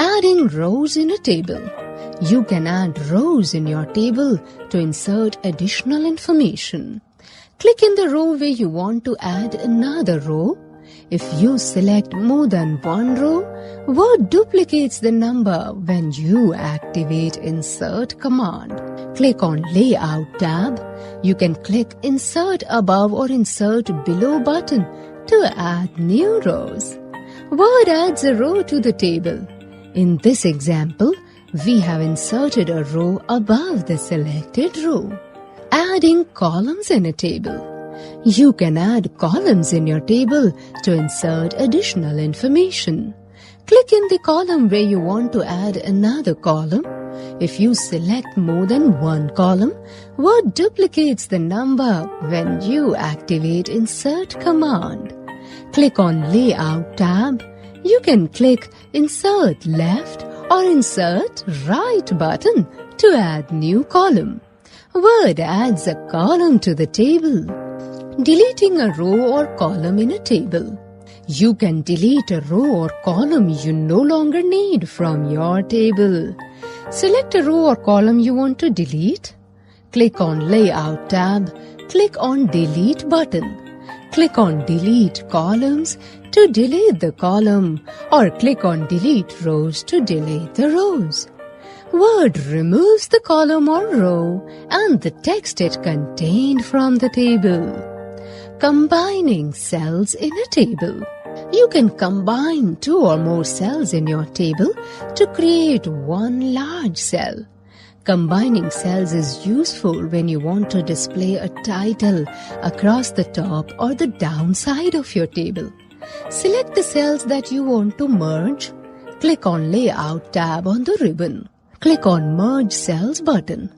Adding rows in a table. You can add rows in your table to insert additional information. Click in the row where you want to add another row. If you select more than one row, Word duplicates the number when you activate Insert command. Click on Layout tab. You can click Insert Above or Insert Below button to add new rows. Word adds a row to the table. In this example, we have inserted a row above the selected row. Adding columns in a table. You can add columns in your table to insert additional information. Click in the column where you want to add another column. If you select more than one column, Word duplicates the number when you activate Insert command. Click on Layout tab. You can click Insert Left or Insert Right button to add new column. Word adds a column to the table. Deleting a row or column in a table. You can delete a row or column you no longer need from your table. Select a row or column you want to delete. Click on Layout tab. Click on Delete button. Click on Delete Columns to delete the column, or click on Delete Rows to delete the rows. Word removes the column or row and the text it contained from the table. Combining cells in a table. You can combine two or more cells in your table to create one large cell. Combining cells is useful when you want to display a title across the top or the down side of your table. Select the cells that you want to merge. Click on Layout tab on the ribbon. Click on Merge Cells button.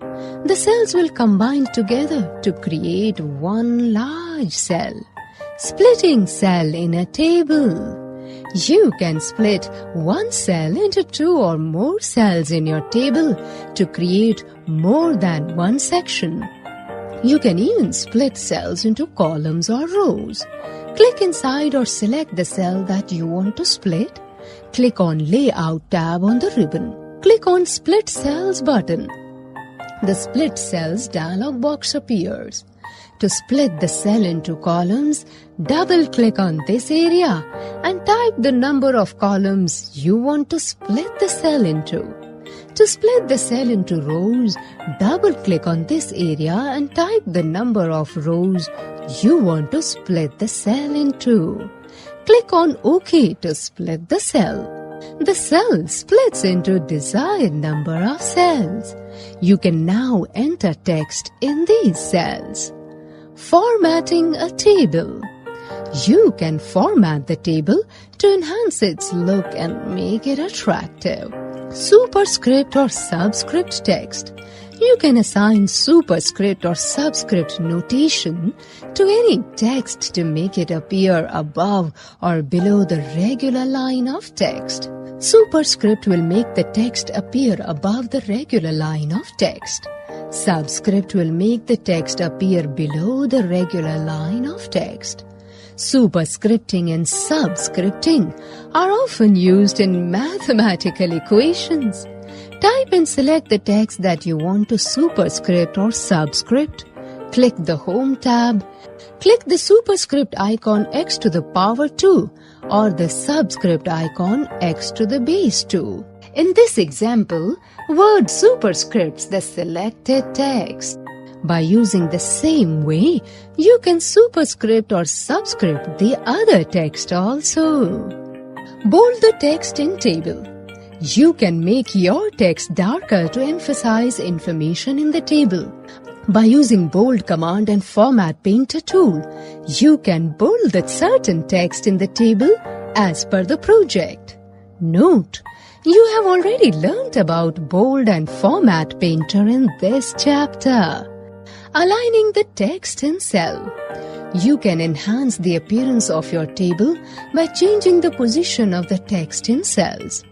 The cells will combine together to create one large cell. Splitting cell in a table. You can split one cell into two or more cells in your table to create more than one section. You can even split cells into columns or rows. Click inside or select the cell that you want to split. Click on Layout tab on the ribbon. Click on Split Cells button. The Split Cells dialog box appears. To split the cell into columns, double-click on this area and type the number of columns you want to split the cell into. To split the cell into rows, double-click on this area and type the number of rows you want to split the cell into. Click on OK to split the cell. The cell splits into desired number of cells. You can now enter text in these cells. Formatting a table. You can format the table to enhance its look and make it attractive. Superscript or subscript text. You can assign superscript or subscript notation to any text to make it appear above or below the regular line of text. Superscript will make the text appear above the regular line of text. Subscript will make the text appear below the regular line of text. Superscripting and subscripting are often used in mathematical equations. Type and select the text that you want to superscript or subscript. Click the Home tab. Click the superscript icon x to the power 2 or the subscript icon x to the base 2. In this example, Word superscripts the selected text. By using the same way, you can superscript or subscript the other text also. Bold the text in table. You can make your text darker to emphasize information in the table. By using Bold command and Format Painter tool, you can bold the certain text in the table as per the project. Note: you have already learnt about Bold and Format Painter in this chapter. Aligning the text in cell. You can enhance the appearance of your table by changing the position of the text in cells.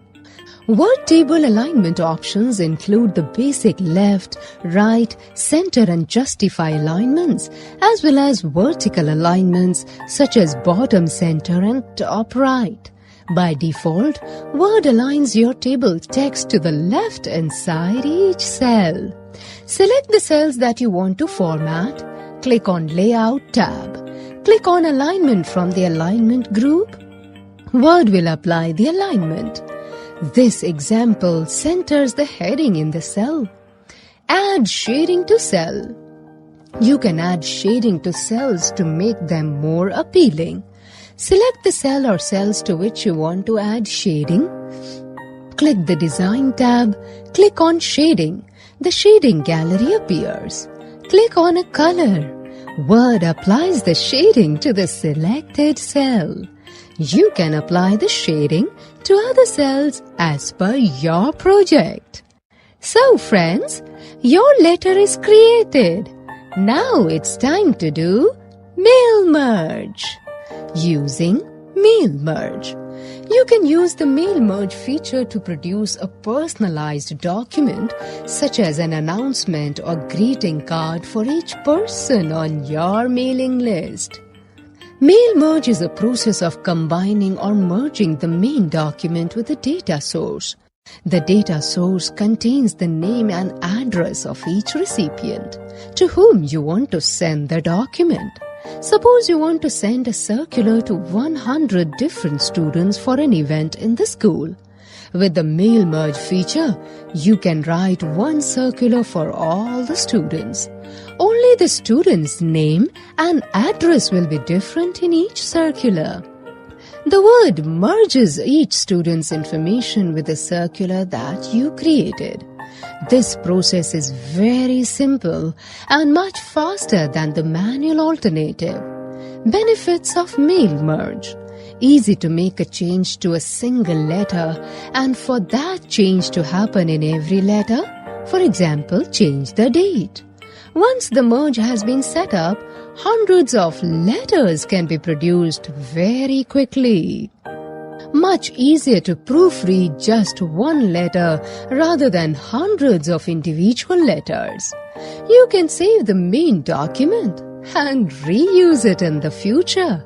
Word table alignment options include the basic left, right, center and justify alignments, as well as vertical alignments such as bottom center and top right. By default, Word aligns your table text to the left inside each cell. Select the cells that you want to format. Click on Layout tab. Click on Alignment from the Alignment group. Word will apply the alignment. This example centers the heading in the cell. Add shading to cell. You can add shading to cells to make them more appealing. Select the cell or cells to which you want to add shading. Click the Design tab. Click on Shading. The shading gallery appears. Click on a color. Word applies the shading to the selected cell. You can apply the shading to other cells as per your project. So friends, your letter is created. Now it's time to do Mail Merge. Using Mail Merge. You can use the Mail Merge feature to produce a personalized document such as an announcement or greeting card for each person on your mailing list. Mail Merge is a process of combining or merging the main document with the data source. The data source contains the name and address of each recipient to whom you want to send the document. Suppose you want to send a circular to 100 different students for an event in the school. With the Mail Merge feature, you can write one circular for all the students. Only the student's name and address will be different in each circular. The word merges each student's information with the circular that you created. This process is very simple and much faster than the manual alternative. Benefits of Mail Merge. Easy to make a change to a single letter and for that change to happen in every letter. For example, change the date. Once the merge has been set up, hundreds of letters can be produced very quickly. Much easier to proofread just one letter rather than hundreds of individual letters. You can save the main document and reuse it in the future.